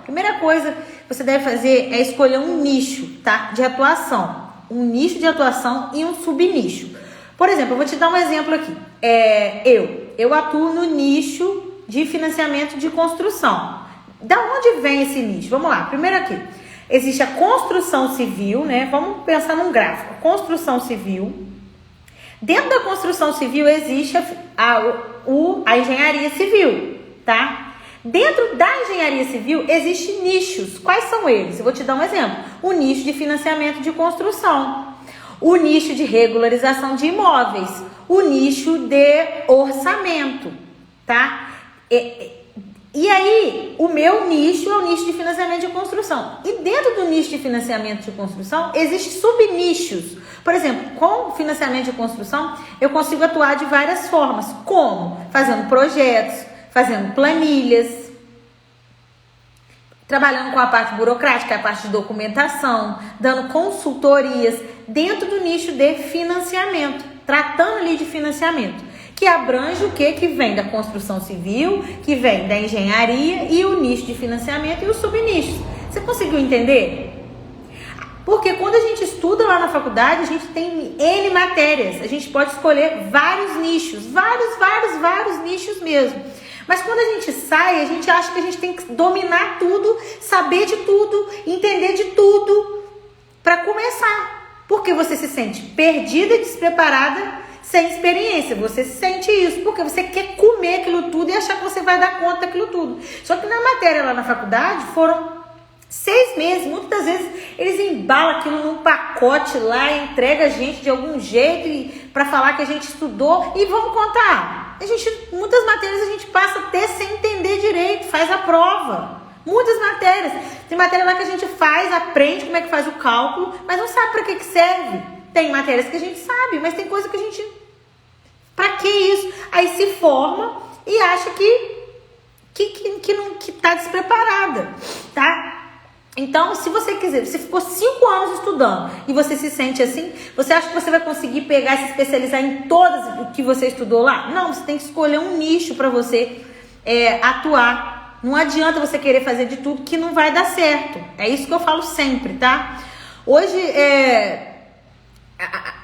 Primeira coisa que você deve fazer é escolher um nicho, tá? De atuação. Um nicho de atuação e um subnicho. Por exemplo, eu vou te dar um exemplo aqui. Eu atuo no nicho de financiamento de construção. Da onde vem esse nicho? Vamos lá. Primeiro aqui. Existe a construção civil, né? Vamos pensar num gráfico. Construção civil. Dentro da construção civil existe a engenharia civil, tá? Dentro da engenharia civil existem nichos. Quais são eles? Eu vou te dar um exemplo. O nicho de financiamento de construção, o nicho de regularização de imóveis, o nicho de orçamento, tá? E aí, o meu nicho é o nicho de financiamento de construção. E dentro do nicho de financiamento de construção, existem subnichos. Por exemplo, com financiamento de construção, eu consigo atuar de várias formas. Como? Fazendo projetos, fazendo planilhas, trabalhando com a parte burocrática, a parte de documentação, dando consultorias dentro do nicho de financiamento, tratando ali de financiamento, que abrange o que? Que vem da construção civil, que vem da engenharia e o nicho de financiamento e os subnichos. Você conseguiu entender? Porque quando a gente estuda lá na faculdade, a gente tem N matérias, a gente pode escolher vários nichos, vários nichos mesmo. Mas quando a gente sai, a gente acha que a gente tem que dominar tudo, saber de tudo, entender de tudo para começar. Porque você se sente perdida e despreparada, sem experiência. Você sente isso porque você quer comer aquilo tudo e achar que você vai dar conta daquilo tudo. Só que na matéria lá na faculdade foram 6 meses. Muitas das vezes eles embalam aquilo num pacote lá e entregam a gente de algum jeito para falar que a gente estudou e vamos contar. Muitas matérias a gente passa até sem entender direito, faz a prova. Muitas matérias. Tem matéria lá que a gente faz, aprende como é que faz o cálculo, mas não sabe para que serve. Tem matérias que a gente sabe, mas tem coisa que a gente... Pra que isso? Aí se forma e acha que tá despreparada, tá? Então, se você quiser, você ficou 5 anos estudando e você se sente assim, você acha que você vai conseguir pegar e se especializar em todas o que você estudou lá? Não, você tem que escolher um nicho para você atuar. Não adianta você querer fazer de tudo que não vai dar certo. É isso que eu falo sempre, tá? Hoje,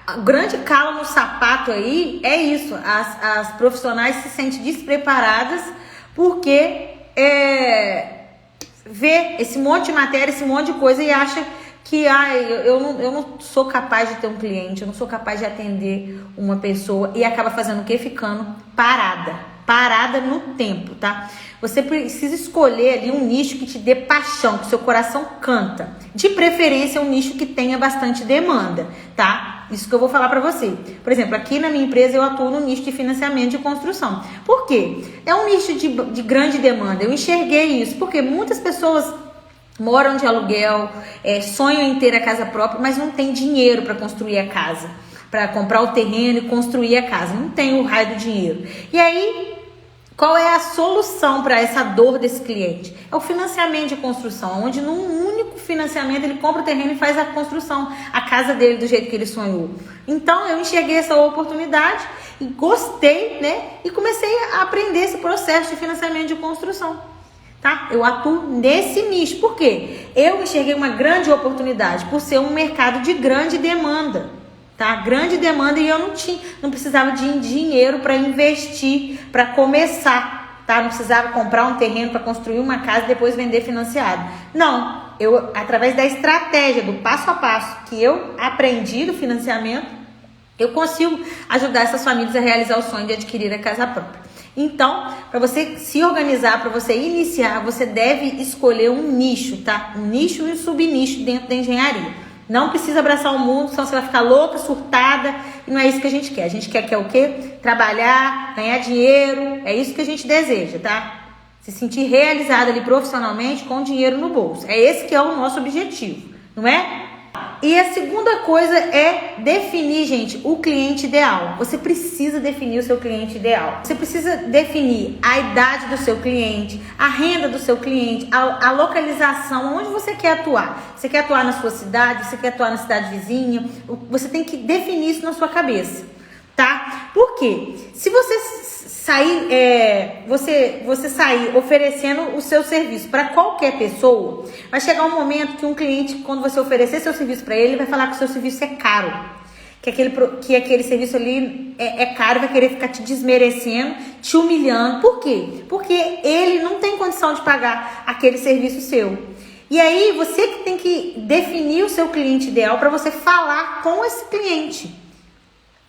a grande calo no sapato aí é isso. As profissionais se sentem despreparadas porque vê esse monte de matéria, esse monte de coisa e acha que eu não sou capaz de ter um cliente, eu não sou capaz de atender uma pessoa e acaba fazendo o quê? Ficando parada no tempo, tá? Você precisa escolher ali um nicho que te dê paixão, que o seu coração canta. De preferência, um nicho que tenha bastante demanda, tá? Isso que eu vou falar pra você. Por exemplo, aqui na minha empresa eu atuo no nicho de financiamento de construção. Por quê? É um nicho de grande demanda. Eu enxerguei isso, porque muitas pessoas moram de aluguel, sonham em ter a casa própria, mas não tem dinheiro para construir a casa, para comprar o terreno e construir a casa. Não tem o raio do dinheiro. E aí, qual é a solução para essa dor desse cliente? É o financiamento de construção, onde num único financiamento ele compra o terreno e faz a construção, a casa dele do jeito que ele sonhou. Então eu enxerguei essa oportunidade e gostei, né? E comecei a aprender esse processo de financiamento de construção, tá? Eu atuo nesse nicho. Por quê? Eu enxerguei uma grande oportunidade por ser um mercado de grande demanda. Tá? Grande demanda e eu não precisava de dinheiro para investir, para começar, tá? Não precisava comprar um terreno para construir uma casa e depois vender financiado. Não, eu através da estratégia, do passo a passo que eu aprendi do financiamento, eu consigo ajudar essas famílias a realizar o sonho de adquirir a casa própria. Então, para você se organizar, para você iniciar, você deve escolher um nicho, tá? Um nicho e um subnicho dentro da engenharia. Não precisa abraçar o mundo, senão você vai ficar louca, surtada, e não é isso que a gente quer. A gente quer o quê? Trabalhar, ganhar dinheiro, é isso que a gente deseja, tá? Se sentir realizada ali profissionalmente com dinheiro no bolso. É esse que é o nosso objetivo, não é? E a segunda coisa é definir, gente, o cliente ideal. Você precisa definir o seu cliente ideal. Você precisa definir a idade do seu cliente, a renda do seu cliente, a localização, onde você quer atuar. Você quer atuar na sua cidade, você quer atuar na cidade vizinha. Você tem que definir isso na sua cabeça, tá? Por quê? Se você você sair oferecendo o seu serviço para qualquer pessoa, vai chegar um momento que um cliente, quando você oferecer seu serviço para ele vai falar que o seu serviço é caro, que aquele serviço ali é caro, vai querer ficar te desmerecendo, te humilhando. Por quê? Porque ele não tem condição de pagar aquele serviço seu. E aí você que tem que definir o seu cliente ideal para você falar com esse cliente.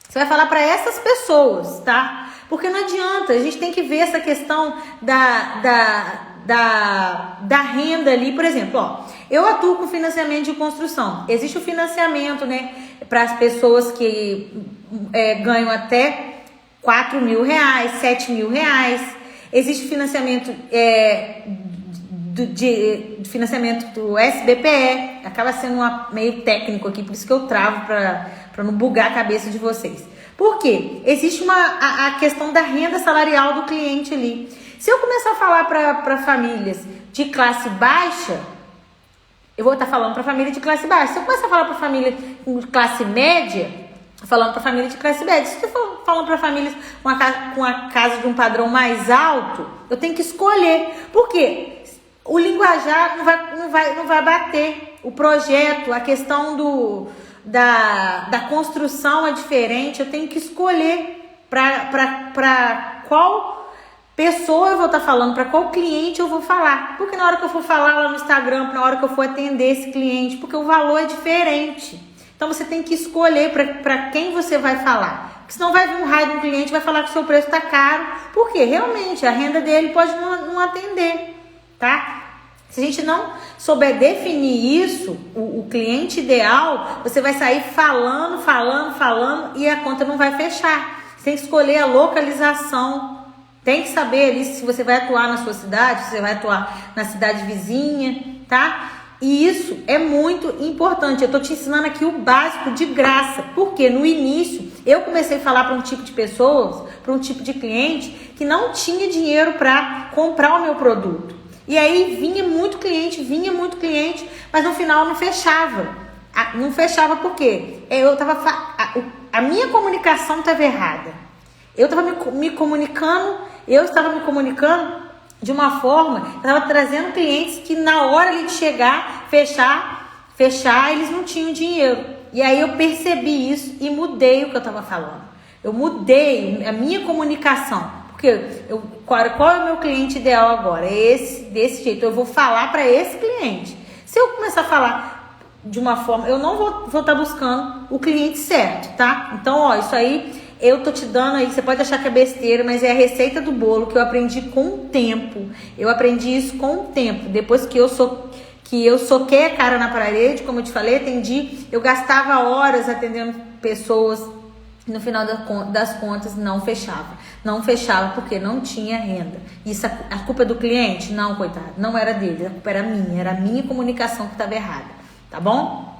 Você vai falar para essas pessoas, tá? Porque não adianta, a gente tem que ver essa questão da renda ali. Por exemplo, ó, eu atuo com financiamento de construção. Existe o financiamento, né, para as pessoas que ganham até R$4.000, R$7.000. Existe financiamento financiamento do SBPE. Acaba sendo meio técnico aqui, por isso que eu travo para não bugar a cabeça de vocês. Por quê? Existe a questão da renda salarial do cliente ali. Se eu começar a falar para famílias de classe baixa, eu vou estar falando para família de classe baixa. Se eu começar a falar para família de classe média, falando para família de classe média. Se eu for falando para famílias com a casa de um padrão mais alto, eu tenho que escolher. Por quê? O linguajar não vai bater. O projeto, a questão da construção é diferente. Eu tenho que escolher para qual pessoa eu vou estar falando, para qual cliente eu vou falar. Porque na hora que eu for falar lá no Instagram, na hora que eu for atender esse cliente, porque o valor é diferente. Então você tem que escolher para quem você vai falar. Porque senão vai vir um raio de um cliente e vai falar que o seu preço está caro. Porque realmente a renda dele pode não atender, tá? Se a gente não souber definir isso, o cliente ideal, você vai sair falando e a conta não vai fechar. Você tem que escolher a localização. Tem que saber ali se você vai atuar na sua cidade, se você vai atuar na cidade vizinha, tá? E isso é muito importante. Eu tô te ensinando aqui o básico de graça. Porque no início eu comecei a falar para um tipo de pessoas, para um tipo de cliente que não tinha dinheiro para comprar o meu produto. E aí vinha muito cliente, mas no final não fechava. Não fechava por quê? A minha comunicação estava errada. Eu estava me comunicando de uma forma, estava trazendo clientes que na hora ali de chegar, fechar, eles não tinham dinheiro. E aí eu percebi isso e mudei o que eu estava falando. Eu mudei a minha comunicação. Qual é o meu cliente ideal agora? É desse jeito. Eu vou falar para esse cliente. Se eu começar a falar de uma forma, eu não vou estar buscando o cliente certo, tá? Então, ó, isso aí eu tô te dando aí. Você pode achar que é besteira, mas é a receita do bolo que eu aprendi com o tempo. Eu aprendi isso com o tempo. Depois que eu soquei a cara na parede, como eu te falei, eu gastava horas atendendo pessoas. No final das contas não fechava porque não tinha renda. Isso, a culpa é do cliente? Não, coitado, não era dele, a culpa era minha comunicação que estava errada, tá bom?